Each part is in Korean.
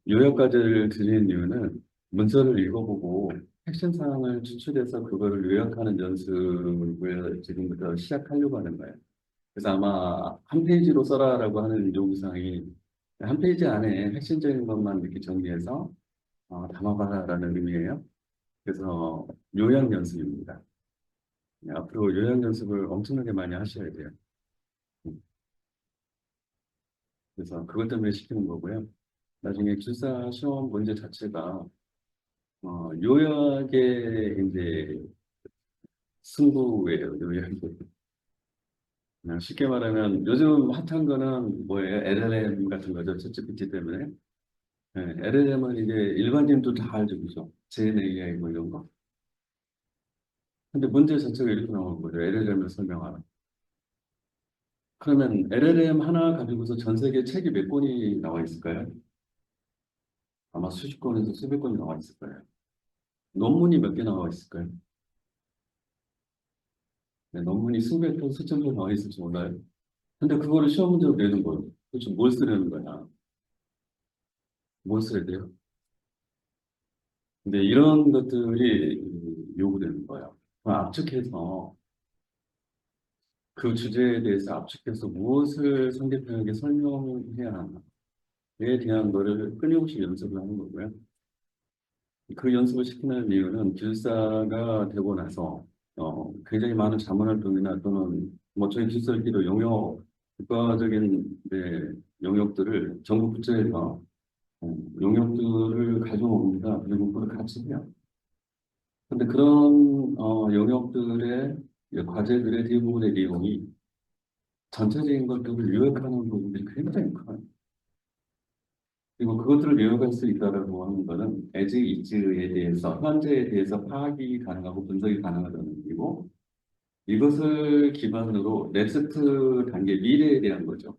요약 과제를 드리는 이유는 문서를 읽어보고 핵심 사항을 추출해서 그거를 요약하는 연습을 지금부터 시작하려고 하는 거예요. 그래서 아마 한 페이지로 써라라고 하는 요구사항이 한 페이지 안에 핵심적인 것만 이렇게 정리해서 담아봐라라는 의미예요. 그래서 요약 연습입니다. 앞으로 요약 연습을 엄청나게 많이 하셔야 돼요. 음, 그래서 그것 때문에 시키는 거고요. 나중에 기숙사 시험 문제 자체가 요약의 이제 승부예요. 요약이. 그냥 쉽게 말하면 요즘 핫한 거는 뭐예요? LLM 같은 거죠. 챗GPT 때문에. 네, LLM은 이제 일반인도 다 알죠. 그죠? 젠 AI 뭐 이런 거. 근데 문제 자체가 이렇게 나오는 거죠. LLM을 설명하는. 그러면 LLM 하나 가지고서 전 세계 책이 몇 권이 나와 있을까요? 아마 수십 권에서 수백 권이 나와 있을 거예요. 논문이 몇 개 나와 있을까요? 네, 논문이 수백 편, 수천 편 나와 있을지 몰라요. 근데 그거를 시험 문제로 내는 거예요. 도대체 뭘 쓰려는 거냐? 뭘 써야 돼요? 근데 이런 것들이 요구되는 거예요. 압축해서 그 주제에 대해서 압축해서 무엇을 상대편에게 설명해야 하나에 대한 거를 끊임없이 연습을 하는 거고요. 그 연습을 시키는 이유는 기술사가 되고 나서 굉장히 많은 자문 활동이나 또는 뭐 저희 기술사끼리 영역 국가적인 영역들을 전국 부처에서 용역들을 가져옵니다. 그리고 그걸 같이 해요. 근데 그런 영역들의 과제들의 대부분의 내용이 전체적인 것들을 요약하는 부분들이 굉장히 커요. 그리고 그것들을 요약할 수 있다라고 하는 것은 as is에 대해서 현재에 대해서 파악이 가능하고 분석이 가능하다는 얘기고 이것을 기반으로 넥스트 단계 미래에 대한 거죠.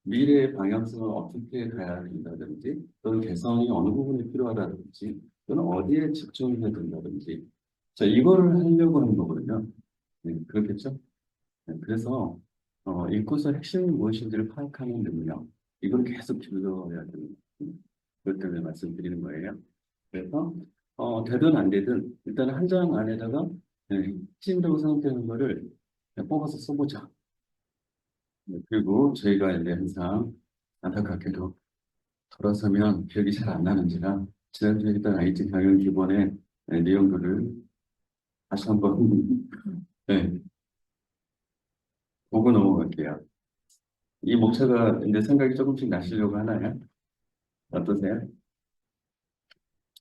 미래의 방향성을 어떻게 가야 된다든지 또는 개선이 어느 부분이 필요하다든지 또는 어디에 집중해야 된다든지 자 이거를 하려고 하는 거거든요. 네, 그렇겠죠? 네, 그래서 읽고서 핵심이 무엇인지를 파악하는 능력 이걸 계속 길러야 되는 그것 때문에 말씀드리는 거예요. 그래서 되든 안 되든 일단 한 장 안에다가 핵심이라고 생각되는 거를 뽑아서 써보자. 네, 그리고 저희가 이제 항상 안타깝게도 돌아서면 기억이 잘 안 나는지라 지난주에 했던 IT 경영 기본의 내용들을 다시 한번 네, 보고 넘어갈게요. 이 목차가 이제 생각이 조금씩 나시려고 하나요? 어떠세요?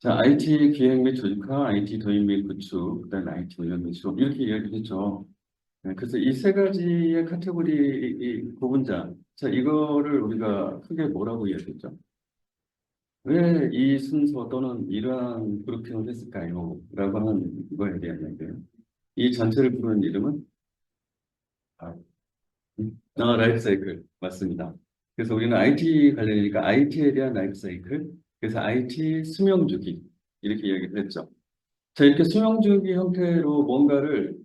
자, IT 기획 및 조직화, IT 도입 및 구축, 그다음에 IT 운영 및 지원 이렇게 이야기했죠. 네, 그래서 이 세 가지의 카테고리 이 구분자, 자 이거를 우리가 크게 뭐라고 이야기했죠? 왜 이 순서 또는 이러한 그룹핑을 했을까요? 라고 하는 거에 대한 이야기예요. 이 전체를 부르는 이름은 아, 라이프 사이클 맞습니다. 그래서 우리는 IT 관련이니까 IT에 대한 라이프 사이클, 그래서 IT 수명 주기 이렇게 이야기를 했죠. 자 이렇게 수명 주기 형태로 뭔가를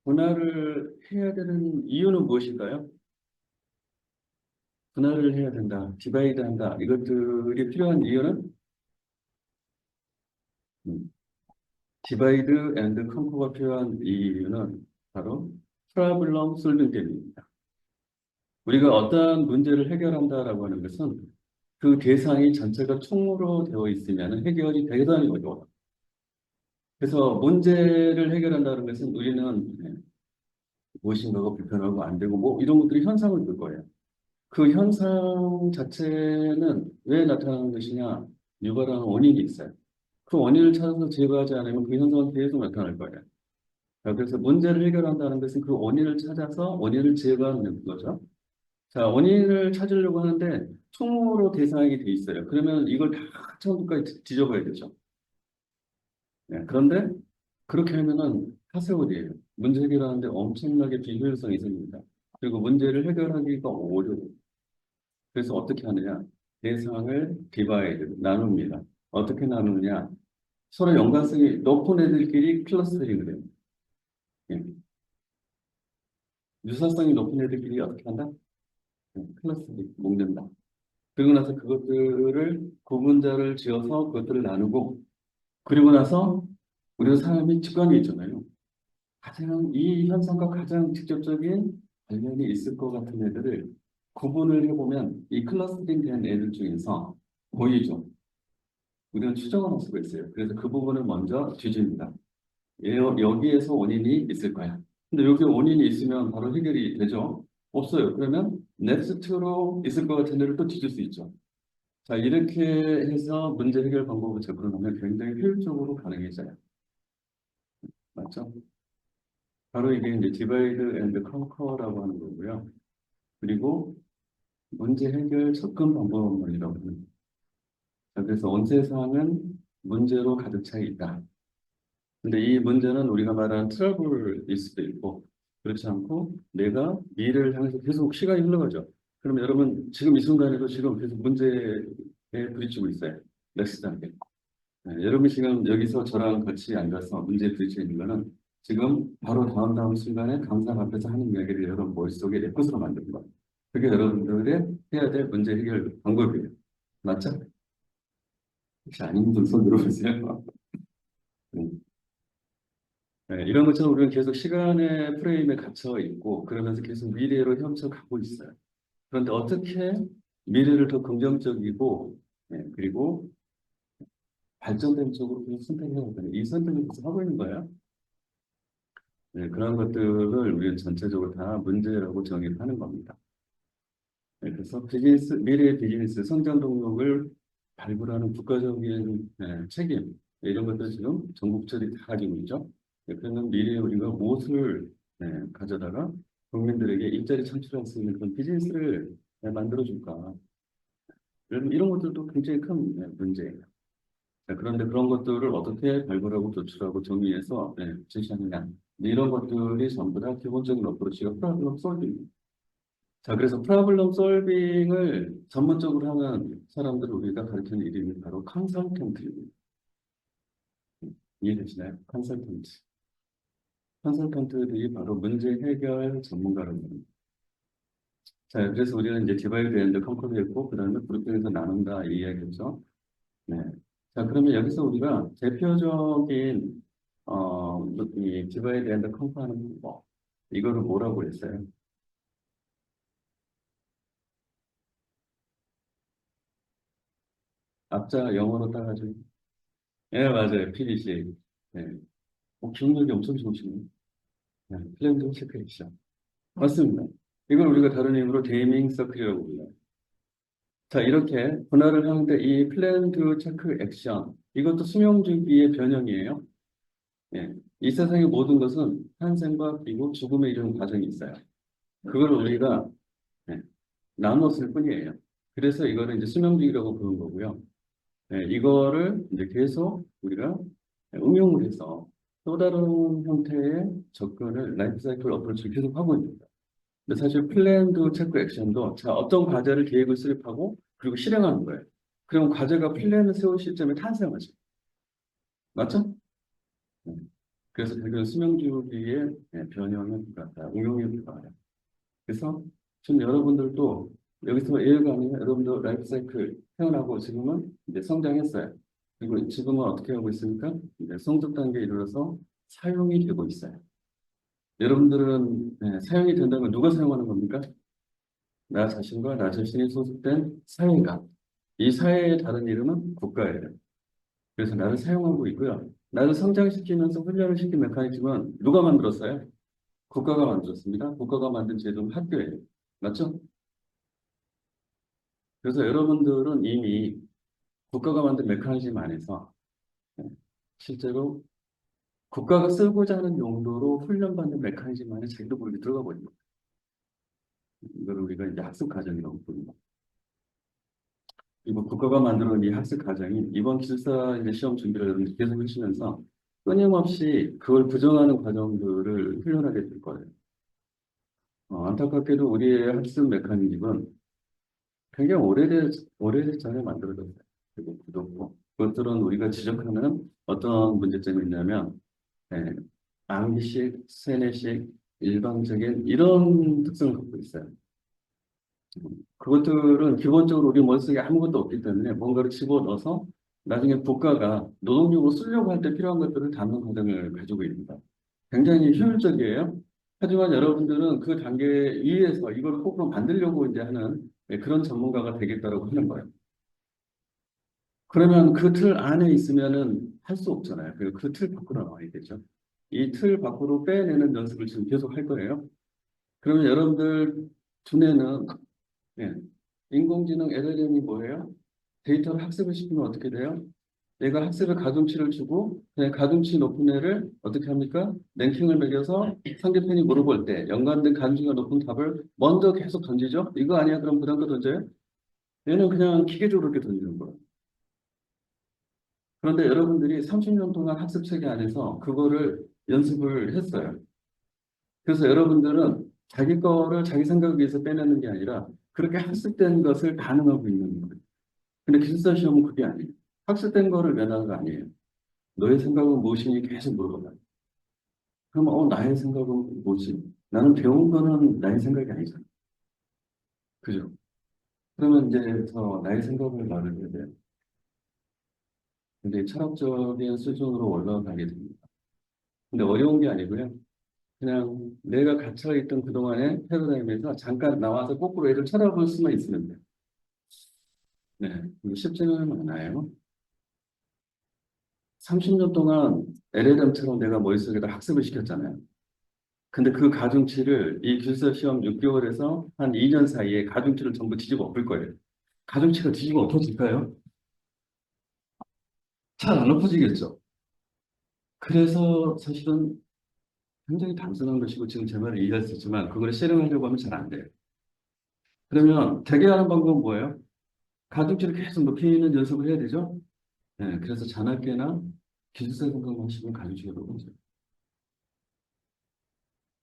분할을 해야 되는 이유는 무엇일까요? 분할을 해야 된다, 디바이드 한다 이것들이 필요한 이유는 디바이드 앤드 컨커가 필요한 이유는 바로 프로블럼 솔빙 때문입니다. 우리가 어떠한 문제를 해결한다라고 하는 것은 그 대상이 전체가 총으로 되어 있으면 해결이 대단히 어려워요. 그래서 문제를 해결한다는 것은 우리는 무엇인가가 불편하고 안 되고 뭐 이런 것들이 현상을 볼 거예요. 그 현상 자체는 왜 나타나는 것이냐 유발하는 원인이 있어요. 그 원인을 찾아서 제거하지 않으면 그 현상은 계속 나타날 거예요. 자, 그래서 문제를 해결한다는 것은 그 원인을 찾아서 원인을 제거하는 거죠. 자, 원인을 찾으려고 하는데 총으로 대상이 돼 있어요. 그러면 이걸 다 처음부터까지 뒤져봐야 되죠. 네, 그런데 그렇게 하면은 하세월이에요. 문제 해결하는데 엄청나게 비효율성이 생깁니다. 그리고 문제를 해결하기가 어려워요. 그래서 어떻게 하느냐? 대상을 디바이드, 나눕니다. 어떻게 나누느냐? 서로 연관성이 높은 애들끼리 클러스터링을 해요. 예. 유사성이 높은 애들끼리 어떻게 한다? 클러스터링, 묶는다. 그리고 나서 그것들을 구분자를 지어서 그것들을 나누고, 그리고 나서 우리 사람이 직관이 있잖아요. 가장 이 현상과 가장 직접적인 관련이 있을 것 같은 애들을 구분을 해보면 이 클러스팅 된 애들 중에서 보이죠. 우리는 추정을 할 수가 있어요. 그래서 그 부분을 먼저 뒤집니다. 여기에서 원인이 있을 거야. 근데 여기 원인이 있으면 바로 해결이 되죠. 없어요. 그러면 넥스트로 있을 것 같은 애를 또 뒤질 수 있죠. 자, 이렇게 해서 문제 해결 방법을 접근하면 굉장히 효율적으로 가능해져요. 맞죠? 바로 이게 이제 디바이드 앤드 컨커라고 하는 거고요. 그리고 문제 해결 접근 방법론이라고 합니다. 자, 그래서 원세상은 문제로 가득 차 있다. 근데 이 문제는 우리가 말하는 트러블일 수도 있고, 그렇지 않고 내가 미래를 향해서 계속 시간이 흘러가죠. 그럼 여러분 지금 이 순간에도 지금 계속 문제에 부딪히고 있어요. 넥스트 단계. 네, 여러분 지금 여기서 저랑 같이 앉아서 문제에 부딪혀 있는 거는 지금 바로 다음 순간에 강사 앞에서 하는 이야기를 여러분 머릿속에 내 것으로 만드는 거예요. 그게 여러분들의 해야 될 문제 해결 방법이에요. 맞죠? 혹시 아닌 분 손 들어보세요. 네, 이런 것처럼 우리는 계속 시간의 프레임에 갇혀 있고 그러면서 계속 미래로 헤엄쳐 가고 있어요. 그런데 어떻게 미래를 더 긍정적이고 그리고 발전된 쪽으로 계속 선택해야 되나 이 선택을 계속 하고 있는 거예요. 네, 그런 것들을 우리는 전체적으로 다 문제라고 정의를 하는 겁니다. 네, 그래서 미래의 비즈니스 성장 동력을 발굴하는 국가적인 책임 이런 것들 지금 전국처리 다 가지고 있죠. 네, 그러면 미래에 우리가 무엇을 가져다가 국민들에게 일자리 창출할 수 있는 그런 비즈니스를 만들어줄까. 이런 것들도 굉장히 큰 문제예요. 자, 그런데 그런 것들을 어떻게 발굴하고 도출하고 정의해서 제시하느냐. 이런 것들이 전부 다 기본적인 어프로치가 프로블럼 솔빙입니다. 자, 그래서 프로블럼 솔빙을 전문적으로 하는 사람들을 우리가 가르치는 이름이 바로 컨설턴트입니다. 이해되시나요? 컨설턴트. 컨설턴트들이 바로 문제 해결 전문가랍니다. 자, 그래서 우리는 이제 디바이드 앤드 컨커도 했고, 그 다음에 그룹에서 나눈다 이 이야기죠. 네. 자, 그러면 여기서 우리가 대표적인, 이 디바이드 앤드 컨커 하는 방법, 이거를 뭐라고 했어요? 앞자 영어로 따가지고. 예, 맞아요. PDC. 네. 기억력이 엄청 좋으시네. 네. 플랜드 체크액션. 맞습니다. 이걸 우리가 다른 이름으로 데이밍 서클이라고 불러요. 자, 이렇게 분할을 하는데 이 플랜드 체크 액션, 이것도 수명주기의 변형이에요. 예. 이 세상의 모든 것은 탄생과 그리고 죽음의 이런 과정이 있어요. 그걸 우리가 예, 나눴을 뿐이에요. 그래서 이거를 이제 수명주기라고 부르는 거고요. 예, 이거를 이제 계속 우리가 응용을 해서 또 다른 형태의 접근을 라이프 사이클 어프로치를 계속 하고 있는 거예요. 근데 사실 플랜도 체크 액션도 자 어떤 과제를 계획을 수립하고 그리고 실행하는 거예요. 그럼 과제가 플랜을 세울 시점에 탄생하죠. 맞죠? 네. 그래서 결국은 수명주기의 변형에 불과하다, 응용에 불과하다. 그래서 지금 여러분들도 여기서 예가 아니라 여러분도 라이프 사이클 태어나고 지금은 이제 성장했어요. 그리고 지금은 어떻게 하고 있습니까? 이제 성숙 단계에 이르러서 사용이 되고 있어요. 여러분들은 사용이 된다면 누가 사용하는 겁니까? 나 자신과 나 자신이 소속된 사회가. 이 사회의 다른 이름은 국가예요. 그래서 나를 사용하고 있고요. 나를 성장시키면서 훈련을 시킨 메커니즘은 누가 만들었어요? 국가가 만들었습니다. 국가가 만든 제도는 학교예요. 맞죠? 그래서 여러분들은 이미 국가가 만든 메커니즘 안에서 실제로 국가가 쓰고자 하는 용도로 훈련받는 메커니즘 안에 자기도 모르게 들어가 버립니다. 이걸 우리가 이제 학습 과정이라고 부릅니다. 그리고 국가가 만들어 놓은 이 학습 과정이 이번 기숙사 이제 시험 준비를 여러분들 계속 하시면서 끊임없이 그걸 부정하는 과정들을 훈련하게 될 거예요. 안타깝게도 우리의 학습 메커니즘은 굉장히 오래전 전에 만들어졌어요. 그리고 굳었고 그것들은 우리가 지적하는 어떤 문제점이 있냐면 예, 암기식, 세뇌식, 일방적인 이런 특성을 갖고 있어요. 그것들은 기본적으로 우리 머릿속에 아무것도 없기 때문에 뭔가를 집어넣어서 나중에 국가가 노동력으로 쓰려고 할 때 필요한 것들을 담는 과정을 가지고 있습니다. 굉장히 효율적이에요. 하지만 여러분들은 그 단계 위에서 이걸 거꾸로 만들려고 이제 하는 그런 전문가가 되겠다라고 하는 거예요. 그러면 그 틀 안에 있으면은 할 수 없잖아요. 그리고 그 틀 밖으로 나와야 되죠. 이 틀 밖으로 빼내는 연습을 지금 계속 할 거예요. 그러면 여러분들 두뇌는 예, 인공지능 LLM이 뭐예요? 데이터를 학습을 시키면 어떻게 돼요? 얘가 학습에 가중치를 주고 그냥 가중치 높은 애를 어떻게 합니까? 랭킹을 매겨서 상대편이 물어볼 때 연관된 가중치가 높은 답을 먼저 계속 던지죠? 이거 아니야? 그럼 그 다음 거 던져요? 얘는 그냥 기계적으로 이렇게 던지는 거예요. 그런데 여러분들이 30년 동안 학습 체계 안에서 그거를 연습을 했어요. 그래서 여러분들은 자기 거를 자기 생각에 의해서 빼내는 게 아니라 그렇게 학습된 것을 반응하고 있는 거예요. 근데 기숙사 시험은 그게 아니에요. 학습된 거를 면하는 거 아니에요. 너의 생각은 무엇이니 계속 물어봐요. 그럼 나의 생각은 뭐지? 나는 배운 거는 나의 생각이 아니잖아. 그죠? 그러면 이제 나의 생각을 말을 해야 돼요. 근데 철학적인 수준으로 올라가게 됩니다. 근데 어려운 게 아니고요. 그냥 내가 갇혀있던 그동안의 패러다임에서 잠깐 나와서 거꾸로 애를 쳐다볼 수만 있으면 돼요. 네. 이게 쉽지는 않아요. 30년 동안 LLM처럼 내가 머릿속에다 학습을 시켰잖아요. 근데 그 가중치를 이 기술사 시험 6개월에서 한 2년 사이에 가중치를 전부 뒤집어 엎을 거예요. 가중치가 뒤집어 엎어질까요? 잘 안 엎어지겠죠. 그래서 사실은 굉장히 단순한 것이고 지금 제 말을 이해할 수 있지만 그걸 실행하려고 하면 잘 안 돼요. 그러면 되게 하는 방법은 뭐예요? 가중치를 계속 높이는 연습을 해야 되죠. 네, 그래서 자나깨나 기술사 생각만 하시면 가중치가 높아져요.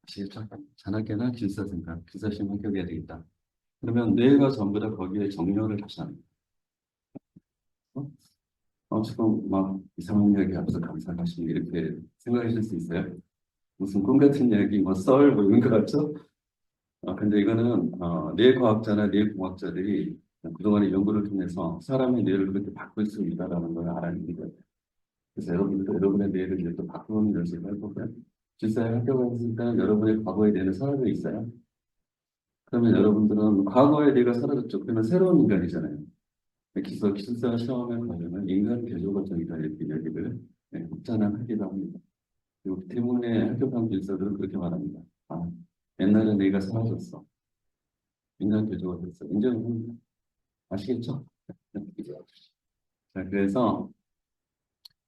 아시겠죠? 자나깨나 기술사 생각, 기술사 시험 합격해야 되겠다. 그러면 뇌가 전부 다 거기에 정렬을 다시 합니다. 어? 지금 막 이상한 이야기 하면서 감상하시면 이렇게 생각하실 수 있어요. 무슨 꿈 같은 이야기, 뭐 썰, 뭐 이런 거 같죠? 근데 이거는 뇌과학자나 뇌공학자들이 그동안의 연구를 통해서 사람의 뇌를 그렇게 바꿀 수 있다라는 걸 알아내는 거예요. 그래서 여러분들도 여러분의 뇌를 이제 또 바꾸는 연습을 해보면 실사에 합격했으니까 여러분의 과거의 뇌는 사라져 있어요. 그러면 여러분들은 과거의 뇌가 사라졌죠. 그러면 새로운 인간이잖아요. 기술사 시험에 관련은 인간 개조 과정이다 이렇게 이야기를 국자난하기도 합니다. 그리고 때문에 합격한 기술사들은 그렇게 말합니다. 옛날에 내가 사라졌어. 인간 개조가 됐어. 인정을 합니다. 아시겠죠? 자, 그래서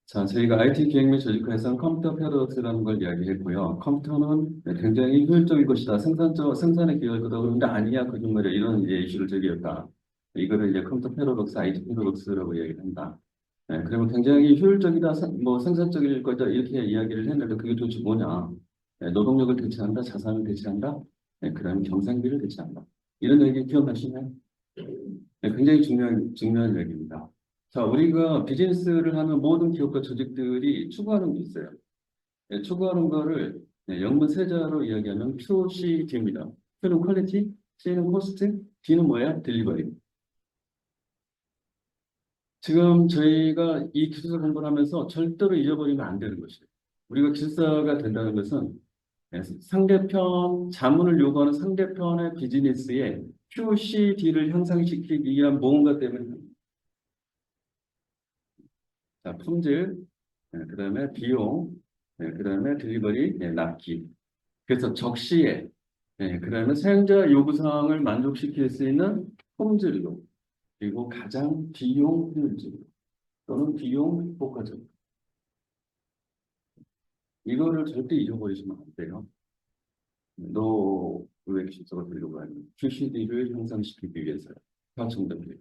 저희가 IT 기획 및 조직화에서는 컴퓨터 패러독스라는 걸 이야기했고요. 컴퓨터는 굉장히 효율적일 것이다. 생산에 기여할 거다. 그런데 아니야. 거짓말이야. 이런 이제 이슈를 제기했다. 이거를 이제 컴퓨터 패러독스, IT 패러독스라고 이야기를 한다. 네, 그러면 굉장히 효율적이다, 뭐 생산적일 거다 이렇게 이야기를 했는데 그게 도대체 뭐냐? 노동력을 대체한다, 자산을 대체한다, 그다음에 경상비를 대체한다. 이런 얘기 기억하시나요? 굉장히 중요한 얘기입니다. 자, 우리가 비즈니스를 하는 모든 기업과 조직들이 추구하는 게 있어요. 추구하는 거를 영문 세자로 이야기하면 QCD입니다. Q는 퀄리티, C는 코스트, D는 뭐야? 딜리버리. 지금 저희가 이 기술사 공부를 하면서 절대로 잊어버리면 안 되는 것이에요. 우리가 기술사가 된다는 것은 상대편, 자문을 요구하는 상대편의 비즈니스에 QCD를 향상시키기 위한 무언가 때문에 자, 품질, 그다음에 비용, 그다음에 딜리버리, 납기. 그래서 적시에, 그다음에 사용자 요구사항을 만족시킬 수 있는 품질로, 그리고 가장 비용 효율적으로 또는 비용 효과적. 이거를 절대 잊어버리시면 안 돼요. 노왜 기술서가 되려고 하는 QCD를 향상시키기 위해서요. 파충들이.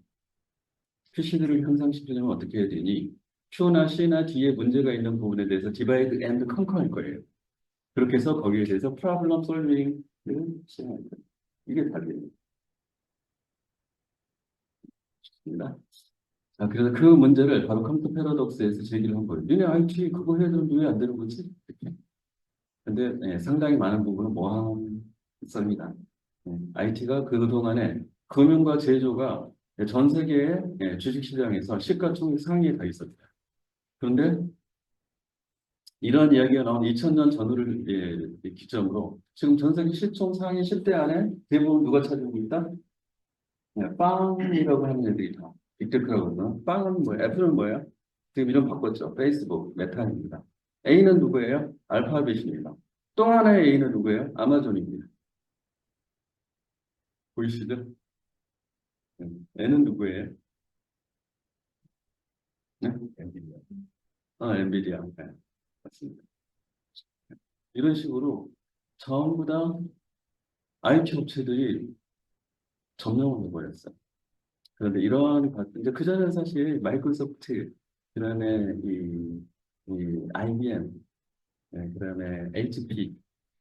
QCD를 향상시키려면 어떻게 해야 되니? Q나 C나 D에 문제가 있는 부분에 대해서 디바이드 앤드 컨커할 거예요. 그렇게 해서 거기에 대해서 프로블럼 솔빙을 시행할 거예요. 이게 답이에요. 자, 그래서 그 문제를 바로 컴퓨터 패러독스에서 제기를 한 거예요. 니네 IT 그거 해야 되는데 왜 안 되는 거지? 이렇게. 근데 상당히 많은 부분은 모함성이다. IT가 그동안에 금융과 제조가 전 세계의 주식시장에서 시가총액 상위에 다 있었어요. 그런데 이런 이야기가 나온 2000년 전후를 기점으로 지금 전 세계 시총 상위 10대 안에 대부분 누가 차지하고 있다? 빵이라고 하는 애들이 다 빅테크라고 그러나 빵은 뭐예요? 애플은 뭐예요? 지금 이름 바꿨죠. 페이스북, 메타입니다. A는 누구예요? 알파벳입니다. 또 하나의 A는 누구예요? 아마존입니다. 보이시죠? N은 누구예요? 네? 엔비디아. 엔비디아. 네, 맞습니다. 이런 식으로 전부 다 IT 업체들이 점령을 해버렸어요. 그런데 이제 그전에는 사실 마이크로소프트, 그다음에 IBM, 그다음에 HP,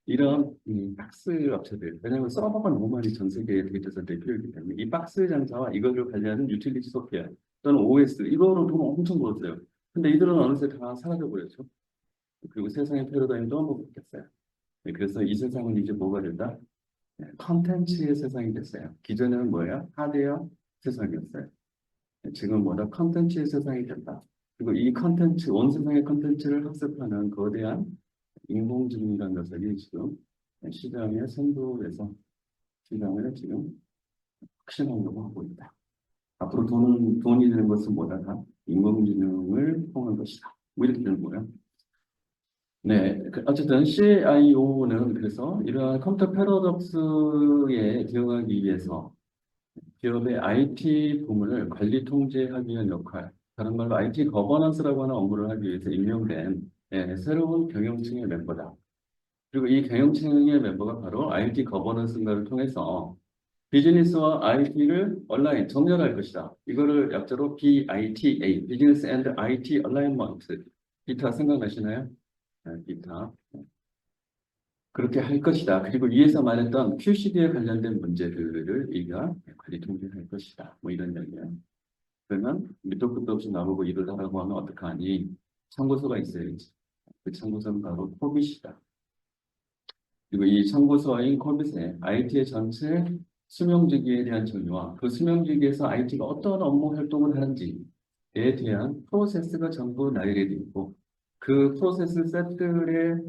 이런 박스 업체들, 왜냐하면 서버가 너무 많이 전 세계에 데이터 센터에 필요하기 때문에 이 박스 장사와 이거를 관리하는 유틸리티 소프트웨어 또는 OS, 이거로 돈 엄청 벌었어요. 근데 이들은 어느새 다 사라져 버렸죠. 그리고 세상의 패러다임도 한번 바뀌었어요. 그래서 이 세상은 이제 뭐가 된다? 컨텐츠의 세상이 됐어요. 기존에는 뭐예요? 하드웨어 세상이었어요. 지금 뭐다? 컨텐츠의 세상이 된다. 그리고 이 컨텐츠, 온 세상의 컨텐츠를 학습하는 거대한 인공지능이라는 녀석이 지금 시장에 선도돼서 시장을 지금 혁신하려고 하고 있다. 앞으로 돈이 되는 것은 뭐다? 다 인공지능을 통한 것이다. 뭐 이렇게 되는 거예요. 네, 어쨌든 CIO는 그래서 이러한 컴퓨터 패러독스에 대응하기 위해서 기업의 IT 부문을 관리 통제하기 위한 역할, 다른 말로 IT 거버넌스라고 하는 업무를 하기 위해서 임명된 새로운 경영층의 멤버다. 그리고 이 경영층의 멤버가 바로 IT 거버넌스인가를 통해서 비즈니스와 IT를 온라인 정렬할 것이다. 이거를 약자로 BITA, 비즈니스 앤드 IT 얼라이먼트. 기타 생각나시나요? 기타. 그렇게 할 것이다. 그리고 위에서 말했던 QCD에 관련된 문제들을 이가 관리 통제할 것이다. 뭐 이런 이야기예요. 그러면 밑도 끝도 없이 나보고 일을 하라고 하면 어떡하니? 참고서가 있어야지. 그 참고서는 바로 코빗이다. 그리고 이 참고서인 코빗에 IT의 전체 수명주기에 대한 정의와 그 수명주기에서 IT가 어떤 업무 활동을 하는지에 대한 프로세스가 전부 나열이 되어 있고 그 프로세스 셋들의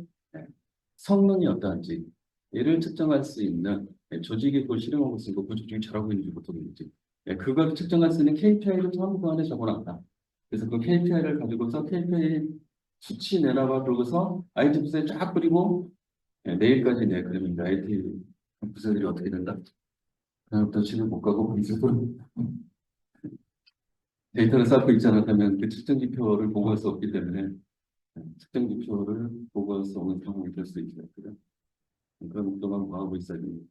성능이 어떠한지 이를 측정할 수 있는 조직이 그걸 실행하고 있으니까 그 조직이 잘하고 있는지 못하고 있는지 그걸 측정할 수 있는 KPI를 전부 그 안에 적어놨다. 그래서 그 KPI를 가지고서 KPI 수치 내놔봐 그러고서 IT 부서에 쫙 뿌리고 내일까지 내 그러면 이제 IT 부서들이 어떻게 된다? 그다음부터 집에 못 가고 거기서 데이터를 쌓고 있지 않았다면 그 측정 지표를 보고할 수 없기 때문에 측정 지표를 보고할 수 없는 상황이 될 수 있어요. 그런 동안 뭐 하고 있어야 됩니다.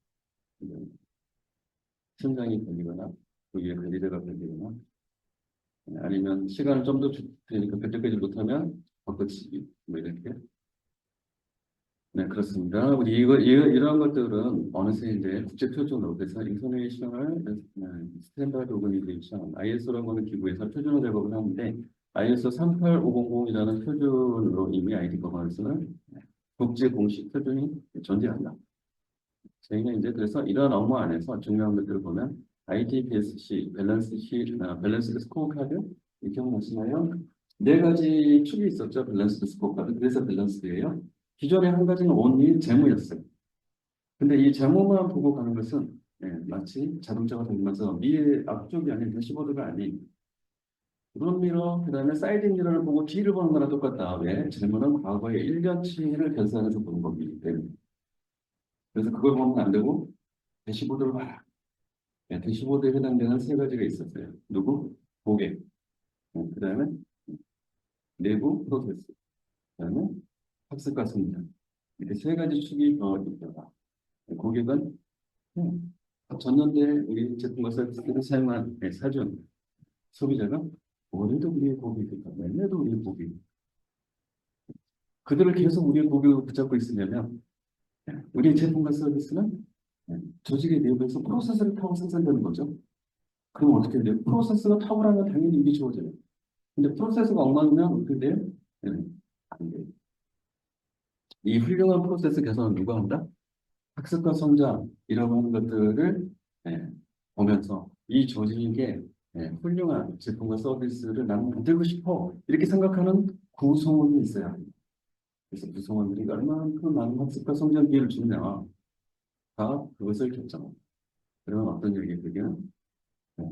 팀장이 걸리거나 거기에 관리자가 걸리거나 아니면 시간을 좀 더 주니까 그때까지 못하면 바꿔치기 뭐 이렇게. 네, 그렇습니다. 우리 이런 것들은 어느새 이제 국제 표준으로 그래서 인터내셔널 스탠다드 오거니제이션 ISO라고 하는 기구에서 표준을 제공을 하는데 ISO 38500이라는 표준으로 이미 아이디 거버넌스는 국제 공식 표준이 존재한다. 저희는 이제 그래서 이러한 업무 안에서 중요한 것들을 보면 ITPSC, 밸런스 스코어카드 기억나시나요? 네 가지 축이 있었죠. 밸런스 스코어카드. 그래서 밸런스예요. 기존에 한 가지는 온리 재무였어요. 근데 이 재무만 보고 가는 것은 마치 자동차가 달리면서 미래 앞쪽이 아닌 대시보드가 아닌 프론미러, 그다음에 사이드 미러를 보고 뒤를 보는 거랑 똑같다. 왜? 재무는 과거의 1년치를 계산해서 보는 거기 때문에. 그래서 그걸 보면 안 되고 대시보드를 봐라. 대시보드에 해당되는 세 가지가 있었어요. 누구? 고객. 그다음에 내부 프로세스. 그다음에 학습과 성장. 이렇게 세 가지 축이 있다가 고객은 전년대 우리 제품과 서비스를 사용한 사전 소비자가 올해도 우리의 고객이다. 내년에도 우리의 고객. 그들을 계속 우리의 고객을 붙잡고 있으려면 우리의 제품과 서비스는 조직의 내부에서 프로세스를 타고 생산되는 거죠. 그럼 어떻게 돼요? 프로세스가 탁월하면 당연히 이게 좋아져요. 근데 프로세스가 엉망이면 어떻게 돼요? 안 돼요. 이 훌륭한 프로세스 개선은 누가 한다? 학습과 성장이라고 하는 것들을 예, 보면서 이 조직에 훌륭한 제품과 서비스를 나는 만들고 싶어. 이렇게 생각하는 구성원이 있어야 합니다. 그래서 구성원들이 얼마만큼 많은 학습과 성장 기회를 주느냐가 그것을 결정합니다. 그런 어떤 얘기들은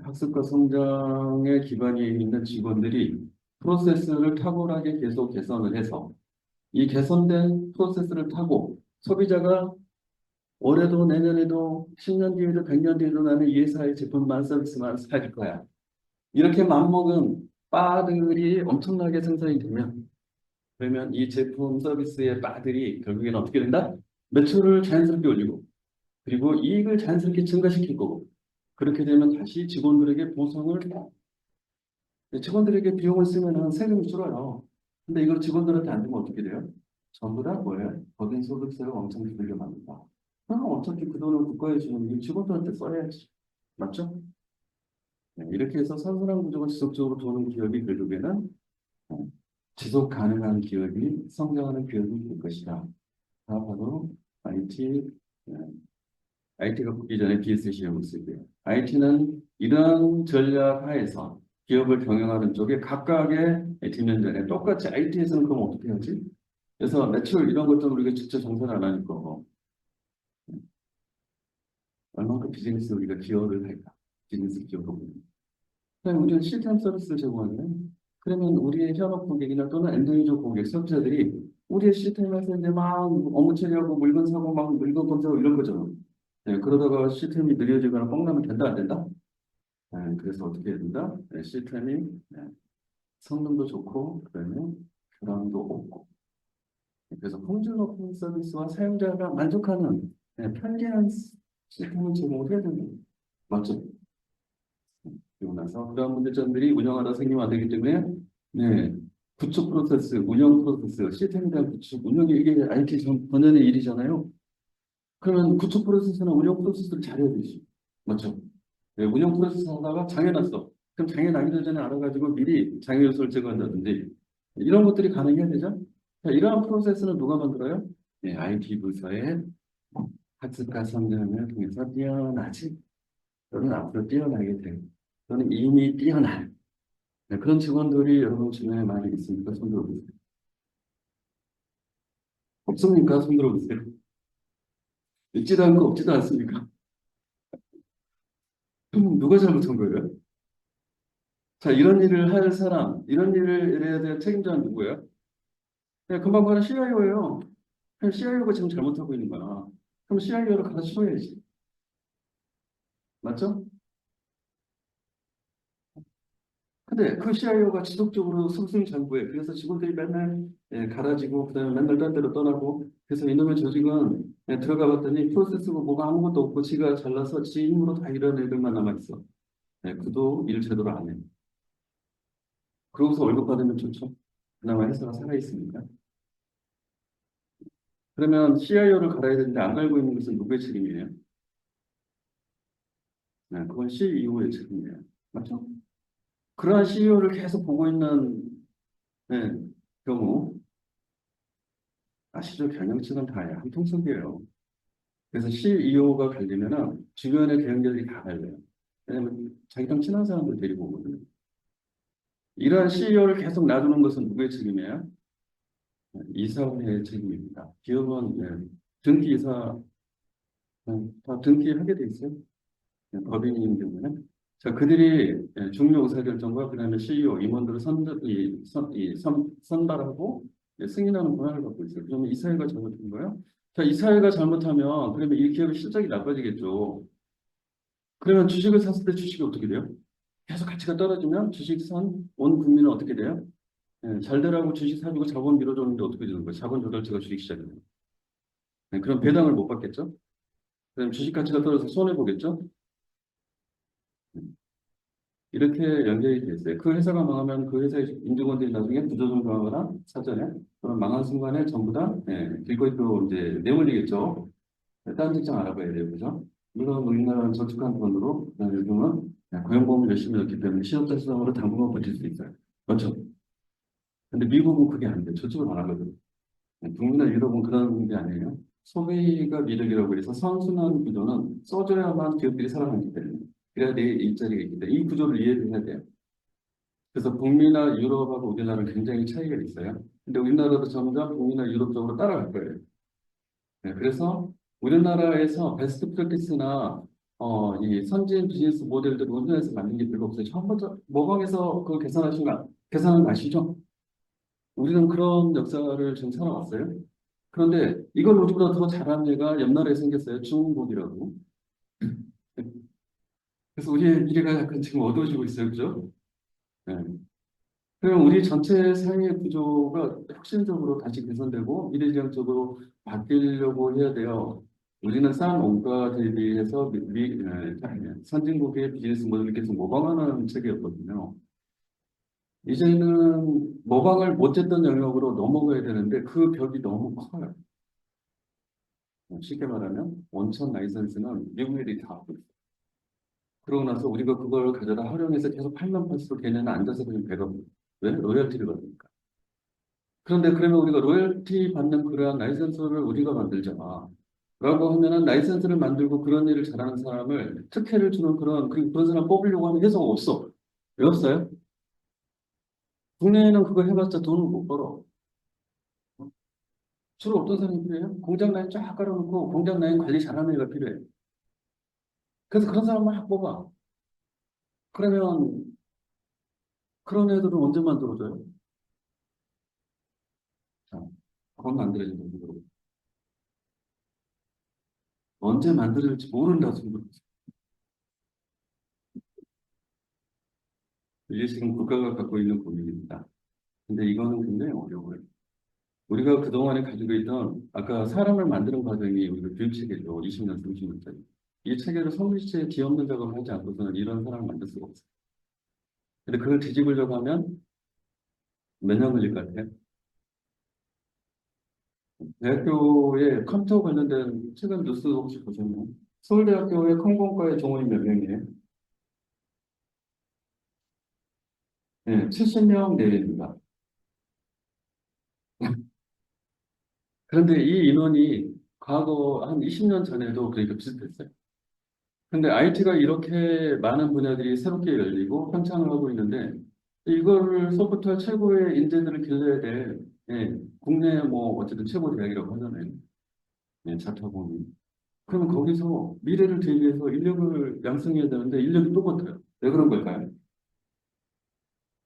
학습과 성장에 기반이 있는 직원들이 프로세스를 탁월하게 계속 개선을 해서 이 개선된 프로세스를 타고 소비자가 올해도 내년에도 10년 뒤에도 100년 뒤에도 나는 이 회사의 제품만 서비스만 살 거야. 이렇게 맘먹은 바들이 엄청나게 생산이 되면 그러면 이 제품 서비스의 바들이 결국에는 어떻게 된다? 매출을 자연스럽게 올리고 그리고 이익을 자연스럽게 증가시킬 거고 그렇게 되면 다시 직원들에게 보상을 직원들에게 비용을 쓰면은 세금이 줄어요. 근데 이걸 직원들한테 안 주면 어떻게 돼요? 전부 다 뭐예요? 거긴 소득세를 엄청 줄게 만든다. 그럼 어차피 그 돈을 국가에 주는 이 직원들한테 써야지. 맞죠? 이렇게 해서 선순환 구조가 지속적으로 도는 기업이 결국에는 어, 지속 가능한 기업이 성장하는 기업이 될 것이다. 다 바로 IT, IT가 붙기 전에 BS 시험을 쓰고요. IT는 이런 전략 하에서 기업을 경영하는 쪽에 각각의 뒷면전에 똑같이 IT에서는 그럼 어떻게 하지? 그래서 매출 이런 것들은 우리가 직접 정산을 안 하니까 얼마큼 비즈니스 우리가 기여를 할까? 비즈니스 기여로. 그냥 우리는 시스템 서비스를 제공하면 그러면 우리의 현업 고객이나 또는 엔드유저 고객, 소비자들이 우리의 시스템에서 이제 막 업무 처리하고 물건 사고 막 물건 검사하고 이런 거죠. 그러다가 시스템이 느려지거나 뻥나면 된다, 안 된다? 그래서 어떻게 해야 된다? 시스템이 성능도 좋고, 그다음에 불안도 없고. 그래서 품질 높은 서비스와 사용자가 만족하는 편리한 시스템을 제공을 해야 됩니다. 맞죠? 그리고 나서 그러한 문제점들이 운영하다 생기면 안 되기 때문에 구축 프로세스, 운영 프로세스, 시스템에 대한 구축, 운영이 이게 IT 전년의 일이잖아요. 그러면 구축 프로세스나 운영 프로세스를 잘해야 되지. 맞죠? 운영 프로세스 하다가 장애 났어. 그럼 장애 나기도 전에 알아가지고 미리 장애 요소를 제거한다든지 이런 것들이 가능해야 되죠. 자, 이러한 프로세스는 누가 만들어요? IT 부서의 학습과 성장을 통해서 뛰어나지. 또는 앞으로 뛰어나게 될, 또는 이미 뛰어난 그런 직원들이 여러분 주변에 많이 있습니까? 손 들어보세요. 없습니까? 손 들어보세요. 있지도 않고 없지도 않습니까? 그럼 누가 잘못한 거예요? 자, 이런 일을 할 사람, 이런 일을 해야 될 책임자는 누구예요? 금방 가는 CIO예요. 그럼 CIO가 지금 잘못하고 있는 거야. 그럼 CIO를 가르쳐야지. 맞죠? 근데 그 CIO가 지속적으로 승승장구해. 그래서 직원들이 맨날 갈아지고, 그다음에 맨날 딴 데로 떠나고, 그래서 이놈의 조직은 들어가 봤더니 프로세스가 뭐가 아무것도 없고, 지가 잘라서 지 힘으로 다 이런 애들만 남아있어. 그도 일 제대로 안 해. 그러고서 월급 받으면 좋죠. 그나마 회사가 살아있으니까. 그러면 CIO를 갈아야 되는데 안 갈고 있는 것은 누구의 책임이에요? 그건 CEO의 책임이에요. 맞죠? 그러한 CEO를 계속 보고 있는 네, 경우, 아시죠? 경영층은 다 한통속이에요. 그래서 CEO가 갈리면은 주변의 경영자들이 다 갈려요. 왜냐면 자기랑 친한 사람들 데리고 오거든요. 이러한 CEO를 계속 놔두는 것은 누구의 책임이에요? 이사회의 책임입니다. 기업은 등기 이사 다 등기하게 돼 있어요. 법인인 경우는. 자, 그들이 중요 의사결정과 그다음에 CEO 임원들을 선발하고 승인하는 권한을 갖고 있어요. 그러면 이사회가 잘못한 거예요? 자, 이사회가 잘못하면 그러면 이 기업의 실적이 나빠지겠죠. 그러면 주식을 샀을 때 주식이 어떻게 돼요? 계속 가치가 떨어지면 주식 산 온 국민은 어떻게 돼요? 잘 되라고 주식 사주고 자본 밀어줬는데 어떻게 되는 거예요? 자본 조달처가 주식 시작이에요. 그럼 배당을 못 받겠죠? 그럼 주식 가치가 떨어져서 손해 보겠죠? 이렇게 연결이 돼 있어요. 그 회사가 망하면 그 회사의 임직원들이 나중에 부도전공하거나 사전에 또는 망한 순간에 전부 다 길거리 또 이제 내몰리겠죠. 다른 직장 알아봐야 돼요, 그죠? 물론 우리나라는 저축한 돈으로 그다음에 요즘은 고용보험을 열심히 넣기 때문에 신용자 수당으로 당분간 버틸 수 있어요. 그렇죠? 근데 미국은 그게 안 돼. 저축을 안 하거든. 북미나 유럽은 그런 게 아니에요. 소비가 미력이라고 해서 선순환 구조는 써줘야만 기업들이 살아남기 때문에. 그래야 내 일자리가 있기 때문에 이 구조를 이해를 해야 돼요. 그래서 북미나 유럽하고 우리나라는 굉장히 차이가 있어요. 근데 우리나라도 점점 북미나 유럽 쪽으로 따라갈 거예요. 네, 그래서 우리나라에서 베스트 프랙티스나 이 선진 비즈니스 모델들을 우리나라에서 만든 게 별로 없어요. 처음부터 모방해서 그 계산은 아시죠? 우리는 그런 역사를 지금 살아왔어요. 그런데 이걸 우리보다 더 잘하는 애가 옆 나라에 생겼어요. 중국이라고. 그래서 우리의 미래가 약간 지금 어두워지고 있어요. 그죠? 네. 그럼 우리 전체 사회 구조가 혁신적으로 다시 개선되고 미래지향적으로 바뀌려고 해야 돼요. 우리는 싼 원가 대비해서 선진국의 비즈니스 모델을 계속 모방하는 체계였거든요. 이제는 모방을 못했던 영역으로 넘어가야 되는데 그 벽이 너무 커요. 쉽게 말하면 원천 라이선스는 미국 애들이 다 하고 있어요. 그러고 나서 우리가 그걸 가져다 활용해서 계속 팔면 팔수록 걔네는 앉아서 그냥 배가 불러요. 왜? 로열티를 받으니까. 그런데 그러면 우리가 로열티 받는 그러한 라이선스를 우리가 만들잖아. 라고 하면은 라이선스를 만들고 그런 일을 잘하는 사람을 특혜를 주는 그런 사람 뽑으려고 하면 회사가 없어. 왜 없어요? 국내에는 그거 해봤자 돈을 못 벌어. 주로 어떤 사람이 필요해요? 공장 라인 쫙 깔아놓고 공장 라인 관리 잘하는 애가 필요해. 그래서 그런 사람만 막 뽑아. 그러면 그런 애들은 언제 만들어져요? 자, 그건 만들어진다. 언제 만들어질지 모른다. 지금 이게 지금 국가가 갖고 있는 고민입니다. 근데 이거는 굉장히 어려워요. 우리가 그동안에 가지고 있던 아까 사람을 만드는 과정이 우리가 교육체계죠. 20년, 30년짜리. 이 체계를 성실시에 뒤엎는 작업을 하지 않고서는 이런 사람을 만들 수가 없어요. 근데 그걸 뒤집으려고 하면 몇 년 걸릴 것 같아요? 대학교에 컴퓨터 관련된 최근 뉴스 혹시 보셨나요? 서울대학교의 컴공과의 정원이 몇 명이에요? 네, 70명 내외입니다. 그런데 이 인원이 과거 한 20년 전에도 그러니까 비슷했어요. 근데 IT가 이렇게 많은 분야들이 새롭게 열리고 편창을 하고 있는데 이거를 소프트웨어 최고의 인재들을 길러야 될 국내 뭐 어쨌든 최고 대학이라고 하잖아요. 자타공인. 그러면 거기서 미래를 대비해서 인력을 양성해야 되는데 인력이 똑같아요. 왜 그런 걸까요?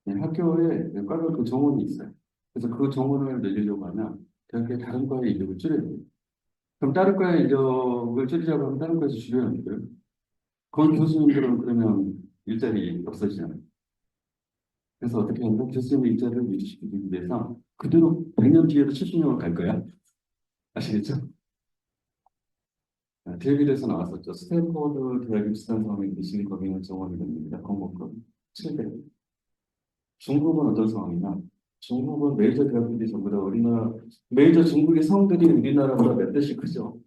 학교에 과별 그 정원이 있어요. 그래서 그 정원을 늘리려고 하면 대학교에 다른 과의 인력을 줄여야 돼요. 그럼 다른 과의 인력을 줄이자고 하면 다른 과에서 줄여야 돼요. 거기 교수님들은 그러면 일자리 없어지잖아요. 그래서 어떻게 하면 교수님 일자리를 유지시키기 위해서 그대로 100년 뒤에도 70년을 갈 거야. 아시겠죠? 데이비드에서 나왔었죠. 스탠포드 대학이 비슷한 상황인데 실리콘밸리 정원이 됩니다. 건국금 700. 중국은 어떤 상황이냐? 중국은 메이저 대학들이 전부 다 우리나라, 메이저 중국의 성들이 우리나라보다 몇 대씩 크죠.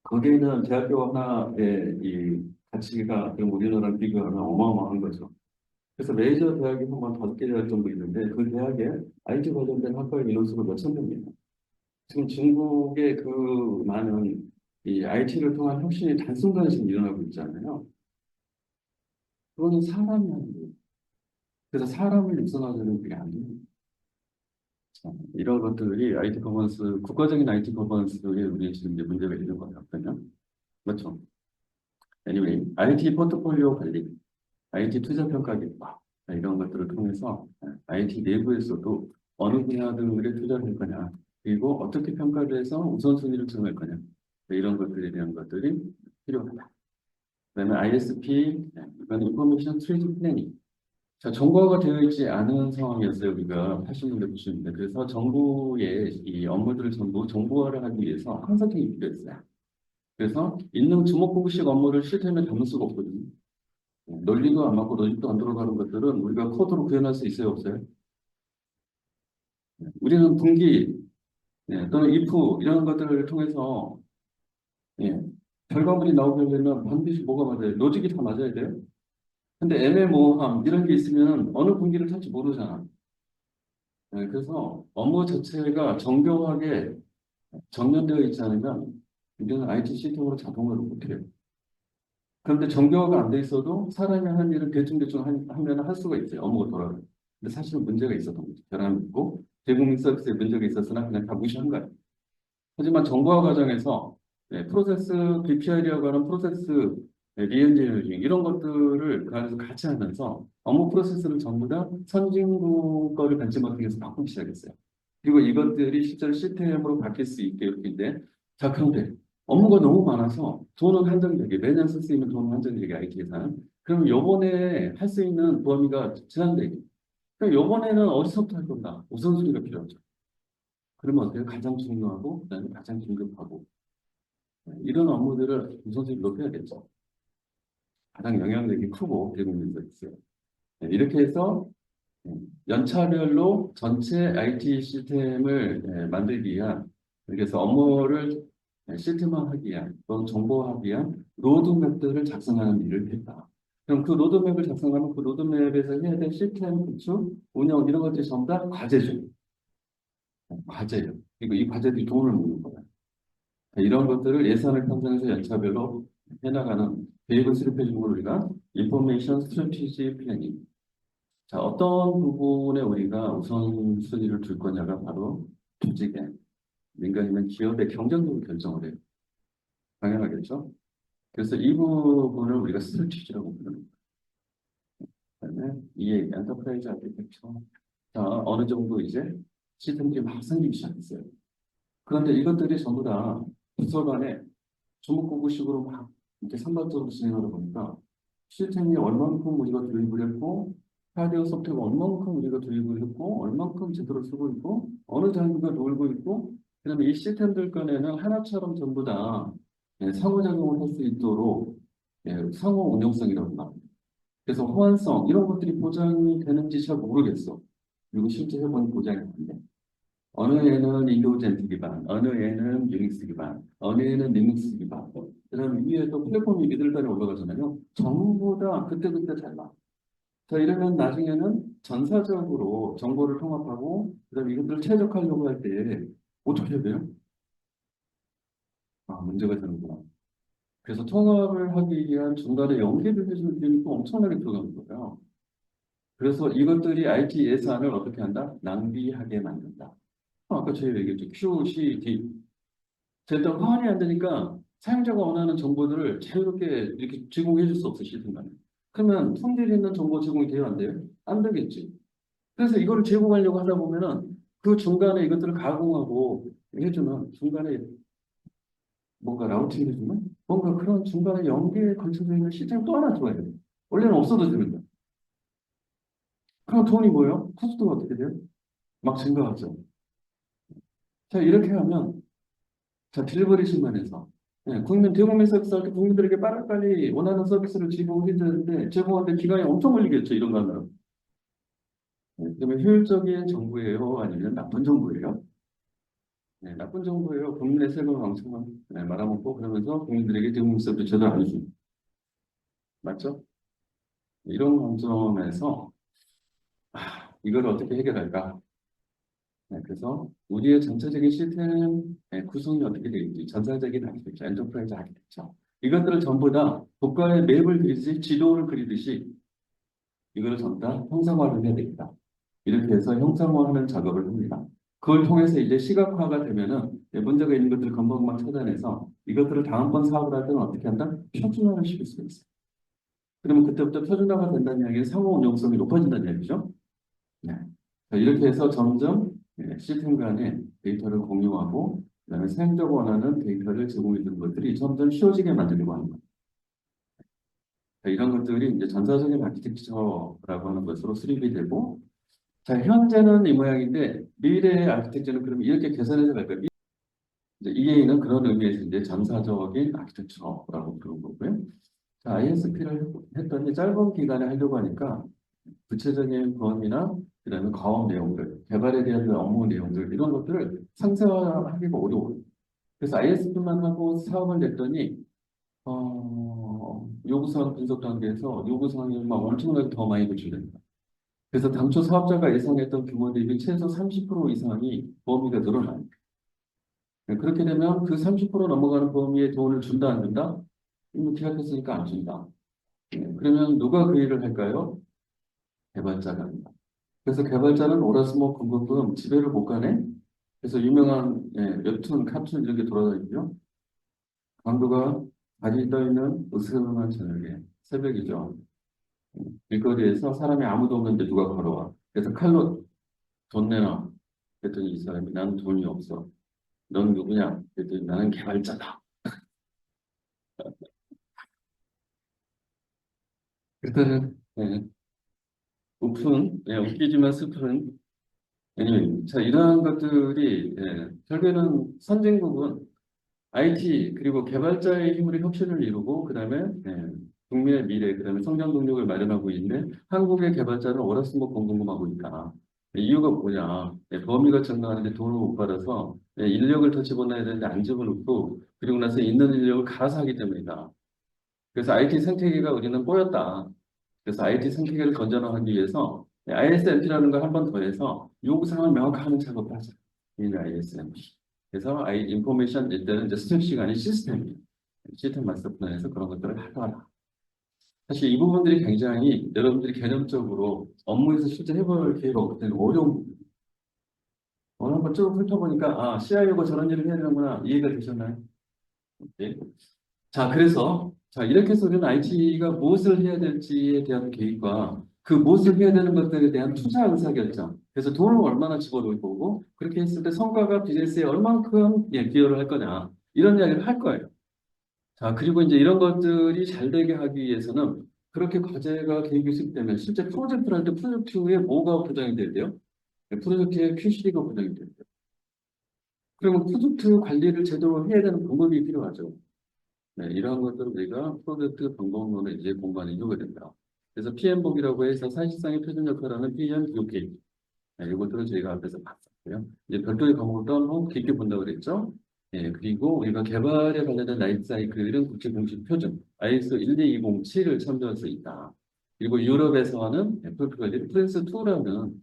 거기에는 대학교 하나의 이 가치가 그럼 우리나라랑 비교하면 어마어마한 거죠. 그래서 메이저 대학이 한 5개 대학 정도 있는데 그 대학에 IT 관련된 학과의 인원수가 몇천 명이에요. 지금 중국의 그 많은 이 IT를 통한 혁신이 단순간에 지금 일어나고 있잖아요. 그거는 사람이 하는 거예요. 그래서 사람을 육성하자면 그게 안 돼요. 자, 이런 것들이 IT 거버넌스, 국가적인 IT 거버넌스에 우리 지금 이제 문제가 있는 거예요. 그러면 맞죠? Anyway, IT 포트폴리오 관리, IT 투자 평가 결과 이런 것들을 통해서 IT 내부에서도 어느 분야들에 투자를 할 거냐, 그리고 어떻게 평가를 해서 우선순위를 정할 거냐, 이런 것들에 대한 것들이 필요하다. 그다음에 ISP, 이건 인포메이션 트레이드 플래닝. 자, 정보화가 되어 있지 않은 상황이었어요. 우리가 80년대, 90년대. 그래서 정부의 이 업무들을 전부 정보화를 하기 위해서 항상이 필요했어요. 그래서 있는 주먹구구식 업무를 시스템에 담을 수가 없거든요. 논리도 안 맞고 로직도 안 들어가는 것들은 우리가 코드로 구현할 수 있어요, 없어요? 우리는 분기 또는 if 이런 것들을 통해서 예, 결과물이 나오게 되면 반드시 뭐가 맞아요? 로직이 다 맞아야 돼요. 근데 애매모호함 이런 게 있으면 어느 분기를 탈지 모르잖아. 그래서 업무 자체가 정교하게 정렬되어 있지 않으면 우리는 IT 시스템으로 자동화를 못해요. 그런데 정교화가 안 돼 있어도 사람이 하는 일은 대충대충 하면 할 수가 있어요. 업무가 돌아가요. 근데 사실은 문제가 있었던 거죠. 결함이 있고 대국민 서비스에 문제가 있었으나 그냥 다 무시한 거예요. 하지만 정보화 과정에서 프로세스 BPR이라고 하는 프로세스 리엔지니어링 이런 것들을 그 안에서 같이 하면서 업무 프로세스를 전부 다 선진국 거를 벤치마킹해서 바꾸기 시작했어요. 그리고 이것들이 실제로 시스템으로 바뀔 수 있게 이렇게 자, 그런데 업무가 너무 많아서 돈은 한정되게 매년 쓸 수 있는 돈은 한정되게 IT 예산. 그럼 요번에 할 수 있는 범위가 제한되게. 그럼 요번에는 어디서부터 할 건가? 우선순위가 필요하죠. 그러면 어때요? 가장 중요하고 그다음에 가장 긴급하고 이런 업무들을 우선순위 높여야겠죠. 가장 영향력이 크고 대국민 서비스. 이렇게 해서 연차별로 전체 IT 시스템을 만들기 위한 그래서 업무를 시스템화하기 위한 또는 정보화하기 위한 로드맵들을 작성하는 일을 했다. 그럼 그 로드맵을 작성하면 그 로드맵에서 해야 될 시스템 구축, 운영 이런 것들이 전부 다 과제죠. 과제예요. 그리고 이 과제들이 돈을 먹는 거예요. 이런 것들을 예산을 편성해서 연차별로 해나가는 계획을 수립해 주는 걸 우리가 인포메이션 스트래티지 플래닝. 자, 어떤 부분에 우리가 우선순위를 둘 거냐가 바로 조직의 민간이면 기업의 경쟁력을 결정을 해요. 당연하겠죠? 그래서 이 부분을 우리가 스트래티지라고 부르는 거예요. 그다음에 이 엔터프라이즈 아키텍처. 자, 어느 정도 이제 시스템들이 막 생기기 시작했어요. 그런데 이것들이 전부 다 부서 간에 주목구구식으로 막 이렇게 산발적으로 진행하다 보니까 시스템이 얼만큼 우리가 도입을 했고 하드웨어 소프트웨어가 얼만큼 우리가 도입을 했고 얼만큼 제대로 쓰고 있고 어느 장비가 놀고 있고 그다음에 이 시스템들 간에는 하나처럼 전부 다 상호작용을 할 수 있도록 상호 운용성이라고 합니다. 그래서 호환성 이런 것들이 보장이 되는지 잘 모르겠어. 그리고 실제 해보니 보장이 안 돼. 어느 애는 윈도우즈 기반, 어느 애는 유닉스 기반, 어느 애는 리눅스 기반. 그다음 위에도 플랫폼이 미들단에 올라가잖아요. 전부 다 그때그때 달라. 자, 이러면 나중에는 전사적으로 정보를 통합하고, 그다음에 이것들을 최적화하려고 할 때 어떻게 해야 돼요? 아, 문제가 되는구나. 그래서 통합을 하기 위한 중간에 연계를 해주는 비용이 또 엄청나게 들어가는 거예요. 그래서 이것들이 IT 예산을 어떻게 한다? 낭비하게 만든다. 아까 저희 얘기했죠. QCD. 일단 화환이 안 되니까 사용자가 원하는 정보들을 자유롭게 이렇게 제공해 줄 수 없어, 시스템 간에. 그러면 품질 있는 정보 제공이 돼요, 안 돼요? 안 되겠지. 그래서 이거를 제공하려고 하다 보면은 그 중간에 이것들을 가공하고 해주는 중간에 뭔가 라우팅 해주는 뭔가 그런 중간에 연계에 걸쳐져 있는 시스템이 또 하나 들어야 돼요. 원래는 없어도 됩니다. 그럼 돈이 뭐예요? 코스트가 어떻게 돼요? 막 증가하죠. 자, 이렇게 하면 자, 딜리버리 측면에서 대국민 서비스 할 때 국민들에게 빨리빨리 원하는 서비스를 제공해야 되는데 제공하는데 기간이 엄청 걸리겠죠. 이런 거 하면. 그러면 효율적인 정부예요? 아니면 나쁜 정부예요? 나쁜 정부예요. 국민의 세금을 왕창 말아먹고 그러면서 국민들에게 대국민 서비스 제대로 안 해주고. 맞죠? 이런 관점에서 이걸 어떻게 해결할까? 그래서 우리의 전체적인 시스템 구성이 어떻게 되어 있는지 전사적인 아키텍처, 엔터프라이즈 아키텍처 이것들을 전부 다 국가의 맵을 그리듯이 지도를 그리듯이 이거를 전부 다 형상화를 해야 되겠다. 이렇게 해서 형상화하는 작업을 합니다. 그걸 통해서 이제 시각화가 되면은 문제가 있는 것들을 금방금방 찾아내서 이것들을 다음번 사업을 할 때는 어떻게 한다? 표준화를 시킬 수가 있어요. 그러면 그때부터 표준화가 된다는 이야기는 상호 운용성이 높아진다는 이야기죠. 네. 자, 이렇게 해서 점점 시스템 간에 데이터를 공유하고 그다음에 사용자가 원하는 데이터를 제공해 주는 것들이 점점 쉬워지게 만들려고 하는 거예요. 자, 이런 것들이 이제 전사적인 아키텍처라고 하는 것으로 수립이 되고 자, 현재는 이 모양인데 미래의 아키텍처는 그럼 이렇게 개선해서 갈까요? 이제 EA는 그런 의미에서 이제 전사적인 아키텍처라고 부르는 거고요. 자, ISP를 했더니 짧은 기간에 하려고 하니까 구체적인 범위나 그다음에 과업 내용들, 개발에 대한 업무 내용들 이런 것들을 상세화하기가 어려워요. 그래서 ISP만 하고 사업을 냈더니 요구사항 분석 단계에서 요구사항이 막 엄청나게 더 많이 노출됩니다. 그래서 당초 사업자가 예상했던 규모 대비 최소 30% 이상이 범위가 늘어나요. 그렇게 되면 그 30% 넘어가는 범위에 돈을 준다 안 준다? 이거 계약했으니까 안 준다. 그러면 누가 그 일을 할까요? 개발자가 합니다. 그래서 개발자는 오라스모 붕붕붕 집에를 못 가네? 그래서 유명한 웹툰, 카툰 이런 게 돌아다니죠. 강도가 다리 떠 있는 으스스한 저녁에 새벽이죠. 길거리에서 사람이 아무도 없는데 누가 걸어와. 그래서 칼로 돈 내놔. 그랬더니 이 사람이 나는 돈이 없어. 넌 누구냐? 그랬더니 나는 개발자다. 그때는 웃기지만 슬픈 자, 이러한 것들이 결국에는 선진국은 IT 그리고 개발자의 힘으로 혁신을 이루고 그다음에 국민의 미래 그다음에 성장 동력을 마련하고 있는데 한국의 개발자는 월화수목 공급하고 있다. 이유가 뭐냐? 범위가 증가하는데 돈을 못 받아서 인력을 더 집어넣어야 되는데 안 집어넣고 그리고 나서 있는 인력을 갈아서 하기 때문이다. 그래서 IT 생태계가 우리는 꼬였다. 그래서 IT 생태계를 건전화하기 위해서 ISMP라는 걸 한 번 더 해서 요구사항을 명확하게 하는 작업을 하자. 이 ISMP. 그래서 인포메이션 일단은 이제 스택시가 아닌 시스템이에요. 시스템 마스터 플랜에서 그런 것들을 하더라. 사실 이 부분들이 굉장히 여러분들이 개념적으로 업무에서 실제 해볼 기회가 없기 때문에 어려운 부분이에요. 오늘 한번 쭉 훑어보니까 CIO가 저런 일을 해야 되는구나 이해가 되셨나요? 네. 자, 그래서, 자, 이렇게 해서 우리는 IT가 무엇을 해야 될지에 대한 계획과 그 무엇을 해야 되는 것들에 대한 투자 의사결정. 그래서 돈을 얼마나 집어넣을 거고, 그렇게 했을 때 성과가 비즈니스에 얼만큼 기여를 할 거냐. 이런 이야기를 할 거예요. 자, 그리고 이제 이런 것들이 잘 되게 하기 위해서는 그렇게 과제가 계획이 수립되면 실제 프로젝트를 할 때 프로젝트 후에 뭐가 보장이 돼야 요 프로젝트의 QCD가 보장이 돼야 돼요. 그러면 프로젝트 관리를 제대로 해야 되는 방법이 필요하죠. 네, 이러한 것들을 우리가 프로젝트 방법론에 이제 공부하는 이유가 된다. 그래서 PM복이라고 해서 사실상의 표준 역할을 하는 PM, BOK. 네, 이것들을 저희가 앞에서 봤었고요. 이제 별도의 과목을 또 한번 깊게 본다고 그랬죠. 네, 그리고 우리가 개발에 관련된 라이프 사이클은 국제 공식 표준 ISO 12207을 참조할 수 있다. 그리고 유럽에서는 FPGA 프린스2라는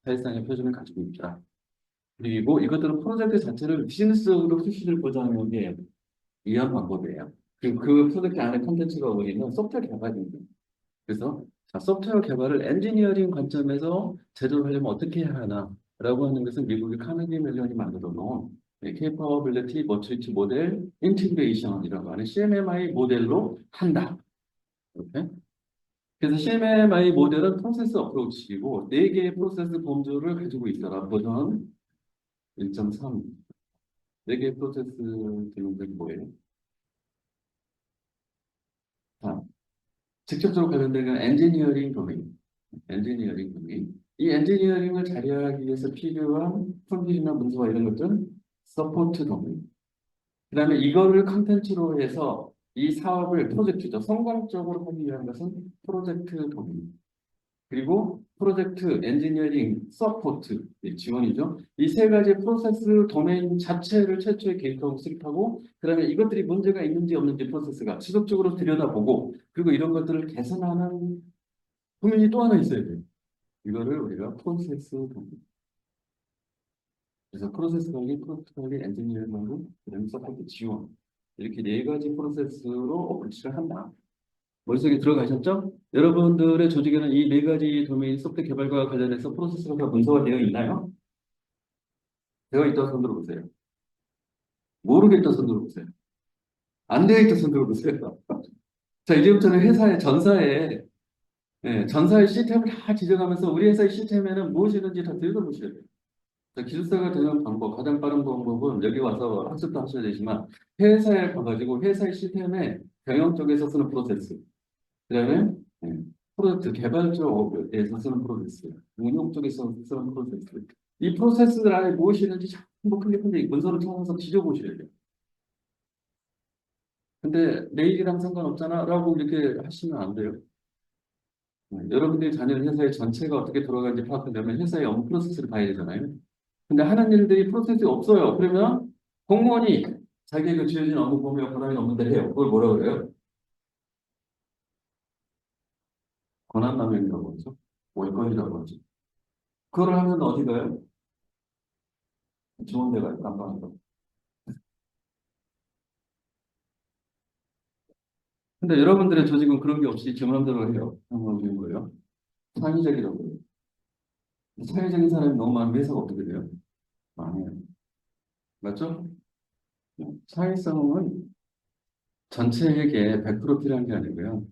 사실상의 표준을 가지고 있다. 그리고 이것들은 프로젝트 자체를 비즈니스적으로 수신을 보장하는 게 이해한 방법이에요. 그 프로젝트 안에 콘텐츠가 우리는 소프트웨어 개발입니다. 그래서 자, 소프트웨어 개발을 엔지니어링 관점에서 제대로 하려면 어떻게 해야 하나라고 하는 것은 미국의 카네기 멜론이 만들어 놓은 케이퍼빌리티 머추리티 모델 인티그레이션이라고 하는 CMMI 모델로 한다. 이렇게. 그래서 CMMI 모델은 프로세스 어프로치이고 네 개의 프로세스 범주를 가지고 있어라. 버전 1.3. 네 개의 프로세스 기능들이 뭐예요? 자, 직접적으로 관련된 건 엔지니어링 도메인. 엔지니어링 도메인. 이 엔지니어링을 자리하기 위해서 필요한 폰질이나 문서와 이런 것들은 서포트 도메인. 그 다음에 이거를 컨텐츠로 해서 이 사업을 프로젝트죠. 성공적으로 하기 위한 것은 프로젝트 도메인. 그리고 프로젝트 엔지니어링 서포트 지원이죠. 이 세 가지 프로세스 도메인 자체를 최초에 계획하고 수립하고 그다음에 이것들이 문제가 있는지 없는지 프로세스가 지속적으로 들여다보고 그리고 이런 것들을 개선하는 도면이 또 하나 있어야 돼요. 이거를 우리가 프로세스 도면. 그래서 프로세스 관리, 프로젝트 관리, 엔지니어링 관리, 그다음에 서포트 지원 이렇게 네 가지 프로세스로 어프로치를 한다. 머릿속에 들어가셨죠? 여러분들의 조직에는 이 네 가지 도메인 소프트 개발과 관련해서 프로세스가 다 문서가 되어 있나요? 되어 있다고 손 들어보세요. 모르겠다 손 들어보세요. 안 되어 있다 손 들어보세요. 자, 이제부터는 회사의 전사에 전사의 시스템을 다 지정하면서 우리 회사의 시스템에는 무엇이 있는지 다 들여다보셔야 돼요. 자, 기술사가 되는 방법, 가장 빠른 방법은 여기 와서 학습도 하셔야 되지만 회사에 가가지고 회사의 시스템에 경영 쪽에서 쓰는 프로세스, 그다음에 프로젝트 개발 쪽에서 쓰는 프로세스, 운용 쪽에서 쓰는 프로세스. 이 프로세스들 안에 무엇이 있는지 전부 클릭한데 문서를 통해서 뒤져보셔야 돼요. 근데 내일이랑 상관없잖아 라고 이렇게 하시면 안 돼요. 여러분들이 다니는 회사의 전체가 어떻게 돌아가는지 파악하려면 회사의 업무 프로세스를 봐야 되잖아요. 근데 하는 일들이 프로세스 없어요. 그러면 공무원이 자기에게 주어진 업무 범위와 권한이 없는 데 해요. 그걸 뭐라 그래요? 권한남용이라고 하죠. 월권이라고 하죠. 그걸 하면 어디 가요? 좋은 데 가요. 깜빡한 거. 근데 여러분들의 조직은 그런 게 없이 제 마음대로 해요. 하는 거예요. 창의적이라고 해요. 창의적인 사람이 너무 많으면 회사가 어떻게 돼요? 망해요. 맞죠? 창의성은 전체에게 100% 필요한 게 아니고요.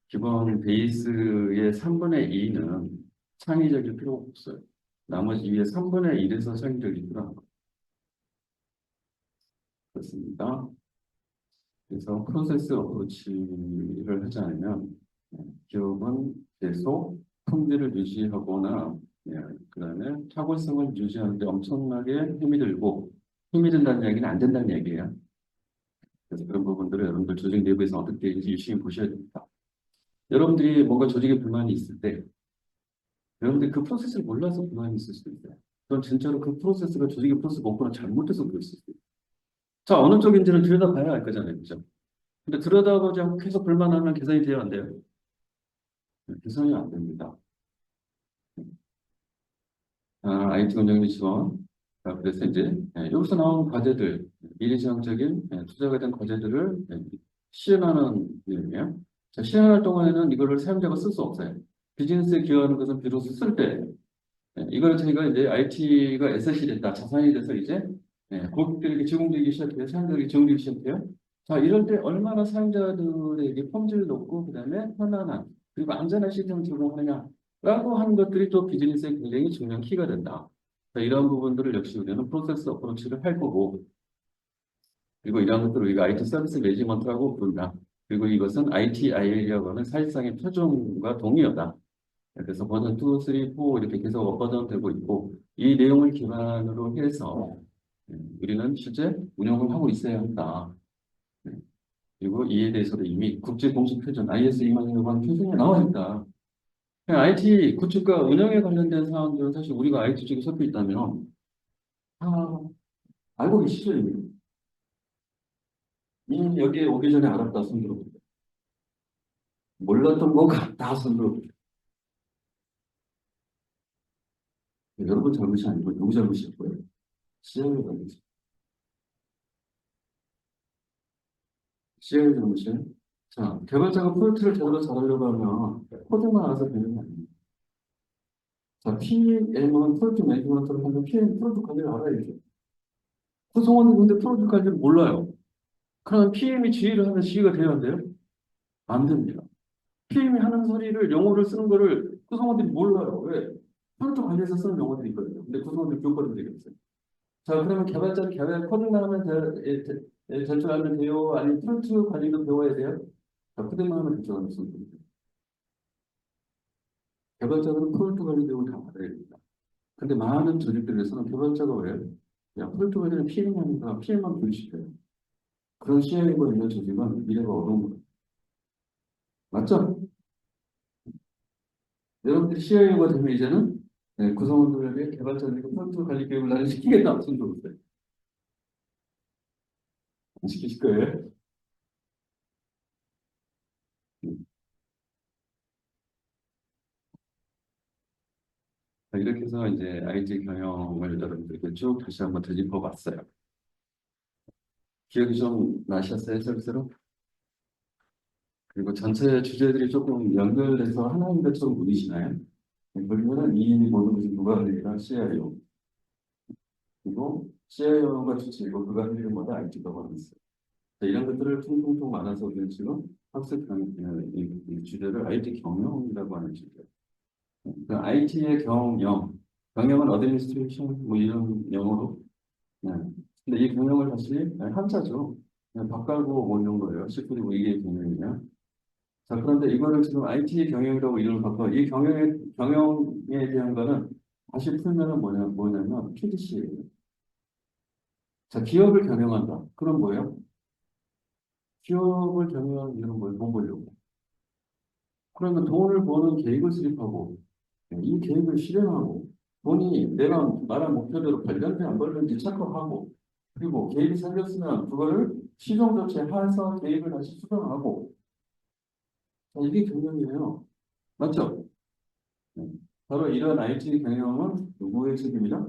기본 베이스의 3분의 2는 창의적일 필요가 없어요. 나머지 위에 3분의 1에서 창의적이 필요한 거 그렇습니다. 그래서 프로세스 어프로치를 하지 않으면 기업은 계속 품질을 유지하거나 그다음에 착오성을 유지하는데 엄청나게 힘이 들고 힘이 든다는 얘기는 안 된다는 얘기예요. 그래서 그런 부분들을 여러분들 조직 내부에서 어떻게 되는지 열심히 보셔야 됩니다. 여러분들이 뭔가 조직에 불만이 있을 때 여러분들이 그 프로세스를 몰라서 불만이 있을 수도 있어요. 그건 진짜로 그 프로세스가 조직의 프로세스가 없거나 잘못돼서 그럴 수 있어요. 자, 어느 쪽인지는 들여다봐야 알 거잖아요. 그죠? 근데 들여다보지 않고 계속 불만하면 개선이 돼요, 안 돼요? 개선이 안 됩니다. IT 운영비 지원. 그래서 이제 여기서 나온 과제들, 미래지향적인 투자가 된 과제들을 시연하는 내용이에요. 자, 시연할 동안에는 이거를 사용자가 쓸 수 없어요. 비즈니스에 기여하는 것은 비로소 쓸 때, 이걸 저희가 이제 IT가 에셋이 됐다, 자산이 돼서 이제 고객들에게 제공되기 시작해요. 사용자에게 제공되기 시작해요. 자, 이럴 때 얼마나 사용자들에게 품질 높고, 그 다음에 편안한, 그리고 안전한 시스템을 제공하느냐라고 하는 것들이 또 비즈니스의 굉장히 중요한 키가 된다. 자, 이런 부분들을 역시 우리는 프로세스 어프로치를 할 거고, 그리고 이러한 것들을 우리가 IT 서비스 매니지먼트라고 부른다. 그리고 이것은 ITIL이라고 하는 사실상의 표준과 동의어다. 그래서 버전 2, 3, 4 이렇게 계속 업버전되고 있고 이 내용을 기반으로 해서 우리는 실제 운영을 하고 있어야 한다. 네. 그리고 이에 대해서도 이미 국제 공식 표준 IS 20000이라고 하는 표준이 나와 있다. IT 구축과 운영에 관련된 사항들은 사실 우리가 IT 쪽에 섞여 있다면 다 알고 계시죠 이미. 이미 여기에 오기 전에 알았다 손들어. 몰랐던 거가 다 손들어. 여러분 잘못이 아니고 누구 잘못일 거예요. 시장의 잘못이. 시장의 잘못이에요. 자, 개발자가 프로젝트를 제대로 잘하려고 하면 코드만 알아서 되는 게 아닙니다. 자, PM은 프로젝트 매니지먼트를 하면 PM 프로젝트 관리를 알아야죠. 구성원이 근데 프로젝트 관리를 몰라요. 그럼 PM이 지휘를 하면 지휘가 돼야 한대요? 안 됩니다. PM이 하는 소리를 영어를 쓰는 거를 구성원들이 몰라요. 왜? 프로젝트 관리에서 쓰는 영어들이 있거든요. 근데 구성원들이 교육받은 적이 없어요. 자, 그러면 개발자는 개발 코딩만 하면 될 줄 알면 돼요? 아니면 프로젝트 관리도 배워야 돼요? 자, 코딩만 하면 될 줄 알면 쓰는 거예요. 개발자들은 프로젝트 관리 내용을 다 받아야 됩니다. 근데 많은 조직들에서는 개발자가 왜? 야, 프로젝트 관리는 PM이 하니까 PM만 분식해요. 그런 시행하고 있는 조직은 미래가 어려운 거예요. 맞죠? 여러분들이 시행하고 되면 이제는 구성원들에게 개발자들에게 프로젝트 관리 교육을 나를 시키겠다. 손들어 보세요. 안 시키실 거예요? 이렇게 해서 이제 IT 경영을 여러분들께 쭉 다시 한번 되짚어 봤어요. 기억이 좀 나셨어요, 스스로? 그리고 전체 주제들이 조금 연결돼서 하나인 것처럼 보이시나요? 결국은 이인이 모든 것이 누가 하느냐, CIO. 그리고 CIO가 주체이고 그가 할 일은 뭐다, IT 거버넌스. 이런 것들을 통통통 많아서 우리는 지금 학습 이 주제를 IT 경영이라고 하는 주제. 그 IT의 경영, 경영은 어드미니스트레이션 뭐 이런 영어로. 네. 근데 이 경영을 다시 한자죠. 그냥 바꿔고 뭐 이런 거예요. 시프리고 이게 경영이냐. 자, 그런데 이거를 지금 IT 경영이라고 이름을 바꿔 이 경영에 대한 거는 다시 풀면은 뭐냐면 PDC예요. 자, 기업을 경영한다. 그럼 뭐예요? 기업을 경영하는 이유는 뭐예요? 돈 벌려고. 그러면 돈을 버는 계획을 수립하고 이 계획을 실행하고 돈이 내가 말한 목표대로 벌렸는지 안 벌렸는지 체크하고 그리고 계획이 생겼으면 그거를 시정 조치해서 계획을 다시 수정하고 자, 이게 경영이에요. 맞죠? 네. 바로 이런 IT 경영은 누구의 책임이다?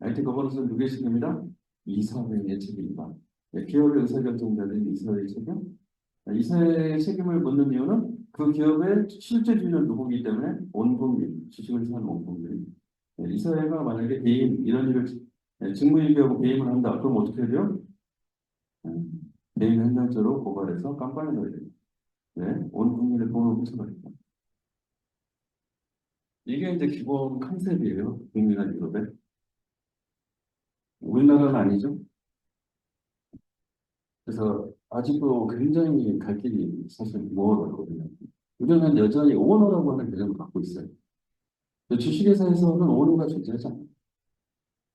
IT 거버넌스는 누구의 책임이다? 이사회의 책임이다. 네, 기업의 의사결정자들이 이사회의 책임, 이사의 책임을 묻는 이유는 그 기업의 실제 주인은 누구기 때문에 온 국민, 주식을 사는 온 국민. 이사회가 만약에 배임, 이런 일을 직무유기하고 배임을 한다. 그럼 어떻게 돼요? 배임 횡령죄로 고발해서 깜빵에 넣어야 돼요. 네, 온 국민의 돈을 훔쳐가니까. 이게 이제 기본 컨셉이에요. 국민한 기업에. 우리나라는 아니죠. 그래서 아직도 굉장히 갈 길이 사실 멀었거든요. 우리는 여전히 오너라고 하는 개념을 갖고 있어요. 근데 주식회사에서는 오너가 존재하잖아요.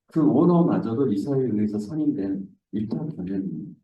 그 오너마저도 이사에 의해서 선임된 입당 경영입니다.